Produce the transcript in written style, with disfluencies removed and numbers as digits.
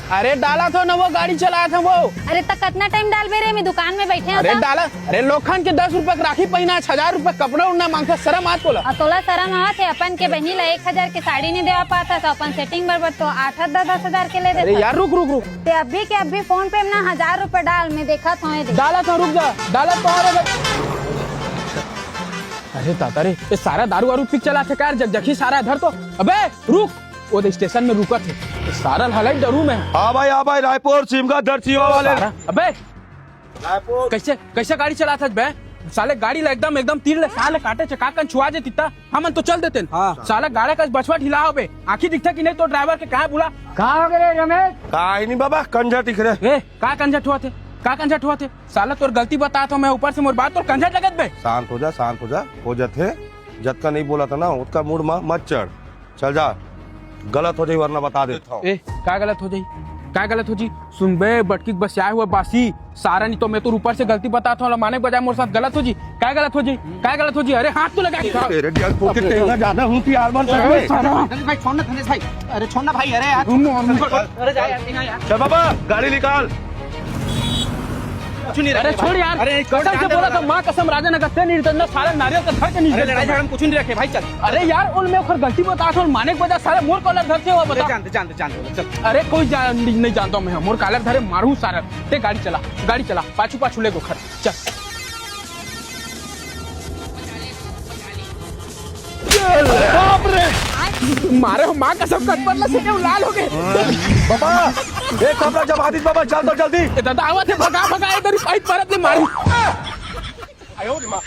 अरे डाला था ना, वो गाड़ी चलाया था वो। अरे तक कितना टाइम डाल बे रे, मैं दुकान में बैठे हैं। अरे डाला, अरे लोखन के 10 रुपए राखी पहना, 1000 रुपए कपड़ा उड़ना मांगता, शर्म आत कोला। तोला शर्म आवत है? अपन के बहनी ला 1000 के साड़ी नहीं देवा पाता तो अपन सेटिंग बराबर तो 8-10 के ले देता। अरे यार रुक रुक रुक, ते अभी के अभी फोन पे ना 1000 रुपए डाल, मैं देखा था। डाला था, रुक जा, डाला तो। अरे ताता रे, ये सारा दारू वारू पिक चला थे कार जगजगी सारा इधर तो। अबे रुक, वो तो स्टेशन में रुका थे, सारा हालत डरू में। हाँ भाई रायपुर सिमगा दर्शिवा वाले। अबे रायपुर कैसे कैसे गाड़ी चला था बे? साले गाड़ी ला एकदम तीर ले, साले काटे चका कन छुआ जे तिता हमन तो चल देते। साला गाड़ी का बछवा ढिलाओ बे, आंखी दिखता कि नहीं तो ड्राइवर के कहाँ बुला। कहाँ हो गए रमेश? काहे नहीं बाबा, कंजा दिख रहे। ए का कंजट हुआ थे, का कंजट हुआ थे? साला तोर गलती बता तो मैं ऊपर से मोर बात तो कंजट लगत बे। शांत हो जा, हो जाते। जद का नहीं बोला था ना, उसका मूड मत चढ़। चल जा, गलत हो जाए वरना बता देता हूँ। ए का गलत हो जाई, का गलत हो जी? सुन बे बटकी बस आया हुआ बासी सारा, नहीं तो मैं तो ऊपर से गलती बताता हूँ, माने बजाय मोर साथ गलत हो जी। क्या गलत हो जी, क्या गलत हो जी? अरे हाथ तो लगा तेरे दिल पोके तेरा ज्यादा हूँ कि आलमन सर में। भाई छोड़ना धनेश भाई, अरे छोड़ना भाई, अरे यार अरे जा यार। चल बाबा गाड़ी निकाल। अरे छोड़ यार, अरे कसम से बोला था, माँ कसम राजा नगर से नहीं रिटर्न सारा नारियल का धर के नीचे। लड़ाई झगड़ा कुछ नहीं रखे भाई, चल। अरे यार उन में ओखर गलती बताता हूँ, माने के वजह सारा मोर कॉलर धर से हुआ बता। जानते चल। अरे कोई नहीं जानता हूँ मैं, मोर कॉलर धरे मारू सारा। ते गाड़ी चला पाछू ले गो खर चल। बाप रे, मारे हो माँ कसम कटपटला से लाल हो गए। बाबा एक कपड़ा जब आदित बाबा चल तो जल्दी। दादा आवा थे, भगा इधर पाइप परत ले मारी। आयो रे माँ।